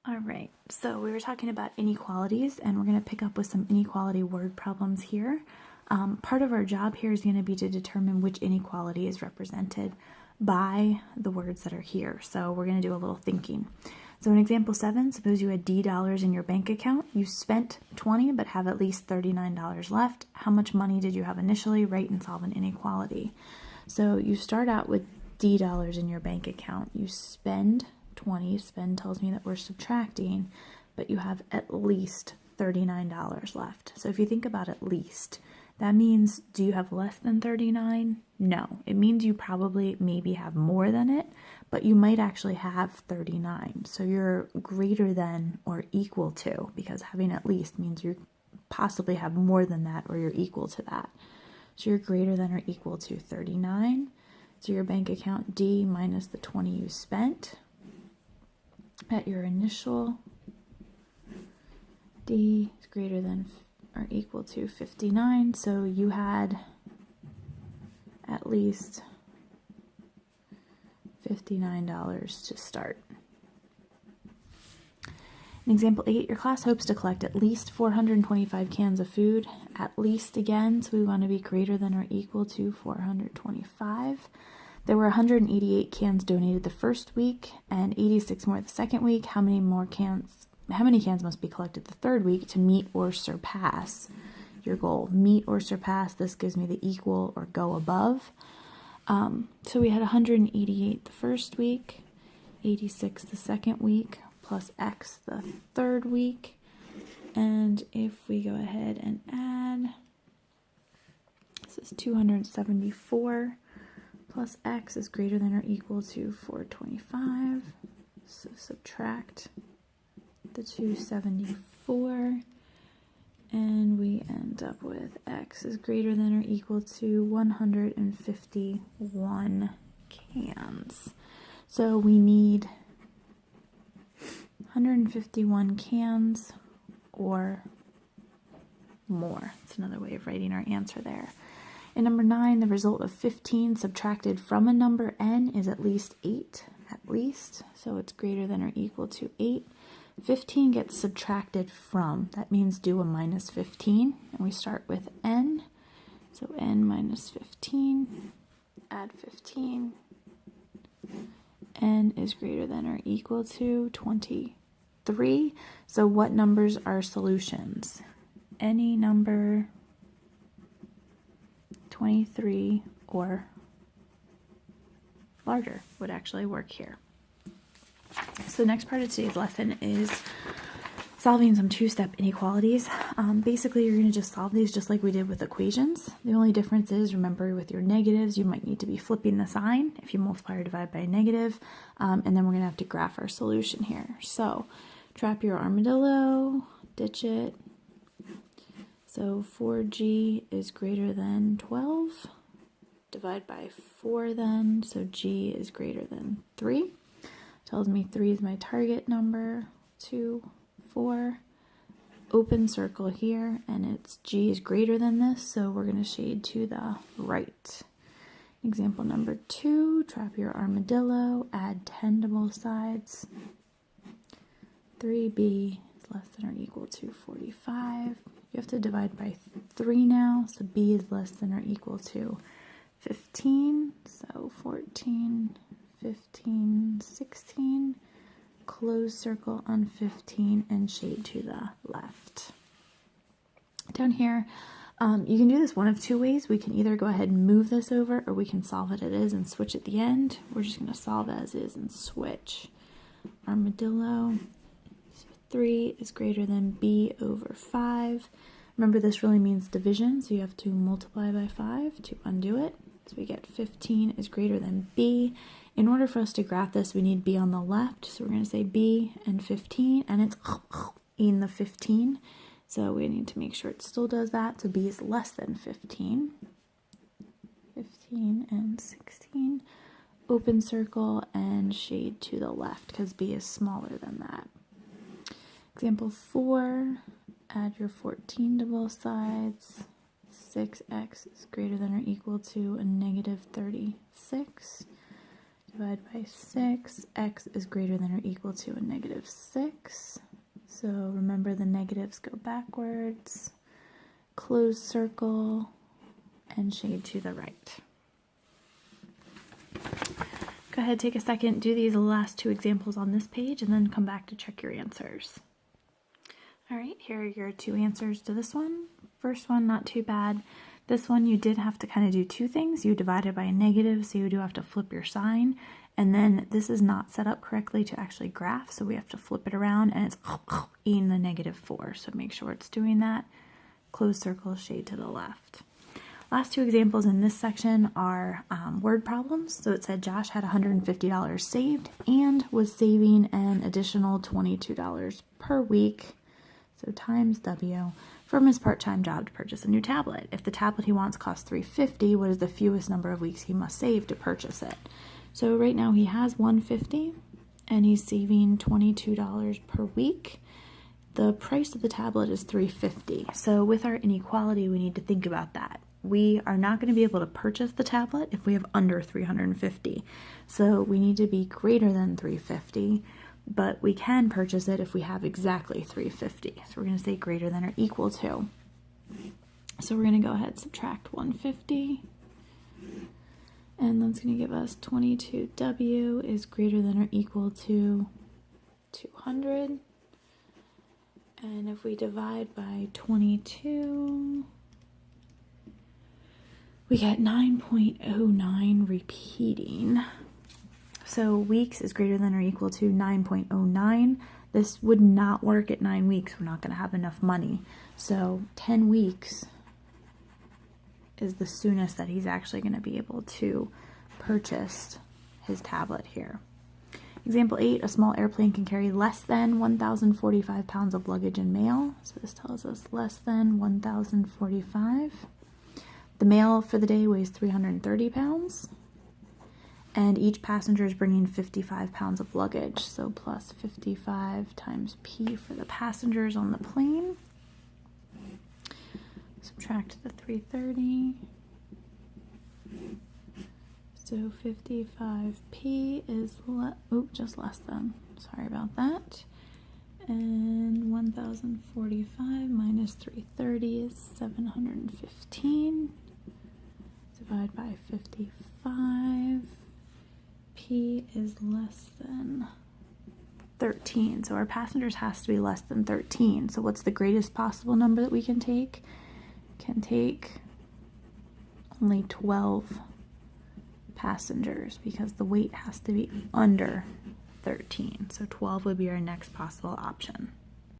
All right, so we were talking about inequalities, and we're going to pick up with some inequality word problems here. Part of our job here is going to be to determine which inequality is represented by the words that are here. So we're going to do a little thinking. So in example 7, suppose you had $D in your bank account. You spent $20 but have at least $39 left. How much money did you have initially? Write and solve an inequality. So you start out with $D in your bank account. You spend 20. Spend tells me that we're subtracting, but you have at least $39 left. So if you think about at least, that means, do you have less than 39? No. It means you probably maybe have more than it, but you might actually have 39. So you're greater than or equal to, because having at least means you possibly have more than that or you're equal to that. So you're greater than or equal to 39. So your bank account D minus the 20 you spent at your initial. D is greater than or equal to 59, so you had at least $59 to start. In example 8, your class hopes to collect at least 425 cans of food. At least again, so we want to be greater than or equal to 425. There were 188 cans donated the first week and 86 more the second week. How many cans must be collected the third week to meet or surpass your goal? Meet or surpass, this gives me the equal or go above. So we had 188 the first week, 86 the second week, plus X the third week. And if we go ahead and add, this is 274. Plus X is greater than or equal to 425. So subtract the 274. And we end up with X is greater than or equal to 151 cans. So we need 151 cans or more. That's another way of writing our answer there. In number 9, the result of 15 subtracted from a number n is at least 8, at least, so it's greater than or equal to 8. 15 gets subtracted from, that means do a minus 15, and we start with n, so n minus 15, add 15, n is greater than or equal to 23. So what numbers are solutions? Any number 23 or larger would actually work here. So the next part of today's lesson is solving some two-step inequalities. Basically, you're going to just solve these just like we did with equations. The only difference is, remember, with your negatives, you might need to be flipping the sign if you multiply or divide by a negative, and then we're going to have to graph our solution here. So trap your armadillo, ditch it. So 4g is greater than 12. Divide by 4 then, so g is greater than 3. Tells me 3 is my target number. 2, 4. Open circle here, and it's g is greater than this, so we're going to shade to the right. Example number 2, trap your armadillo, add 10 to both sides. 3b is less than or equal to 45. You have to divide by 3 now, so b is less than or equal to 15. So 14, 15, 16. Close circle on 15 and shade to the left. Down here, you can do this one of two ways. We can either go ahead and move this over, or we can solve it as is and switch at the end. We're just going to solve as is and switch. Armadillo. 3 is greater than b over 5. Remember, this really means division, so you have to multiply by 5 to undo it. So we get 15 is greater than b. In order for us to graph this, we need b on the left, so we're going to say b and 15, and it's in the 15. So we need to make sure it still does that, so b is less than 15. 15 and 16. Open circle and shade to the left, because b is smaller than that. Example 4, add your 14 to both sides. 6x is greater than or equal to a negative 36. Divide by 6. X is greater than or equal to a negative 6. So remember the negatives go backwards. Close circle and shade to the right. Go ahead, take a second, do these last two examples on this page, and then come back to check your answers. All right, here are your two answers to this one. First one, not too bad. This one, you did have to kind of do two things. You divided by a negative, so you do have to flip your sign. And then this is not set up correctly to actually graph, so we have to flip it around, and it's in the negative 4. So make sure it's doing that. Close circle, shade to the left. Last two examples in this section are word problems. So it said Josh had $150 saved and was saving an additional $22 per week, so times W, from his part-time job to purchase a new tablet. If the tablet he wants costs $350, what is the fewest number of weeks he must save to purchase it? So right now he has $150 and he's saving $22 per week. The price of the tablet is $350. So with our inequality, we need to think about that. We are not going to be able to purchase the tablet if we have under $350. So we need to be greater than $350, but we can purchase it if we have exactly $350. So we're going to say greater than or equal to. So we're going to go ahead and subtract $150. And that's going to give us 22W is greater than or equal to 200. And if we divide by 22, we get 9.09 repeating. So weeks is greater than or equal to 9.09. This would not work at 9 weeks. We're not going to have enough money. So 10 weeks is the soonest that he's actually going to be able to purchase his tablet here. Example 8, a small airplane can carry less than 1,045 pounds of luggage and mail. So this tells us less than 1,045. The mail for the day weighs 330 pounds. And each passenger is bringing 55 pounds of luggage. So plus 55 times P for the passengers on the plane. Subtract the 330. So 55P is just less than. Sorry about that. And 1,045 minus 330 is 715. Divide by 55. P is less than 13. So our passengers has to be less than 13. So what's the greatest possible number that we can take? Can take only 12 passengers because the weight has to be under 13. So 12 would be our next possible option.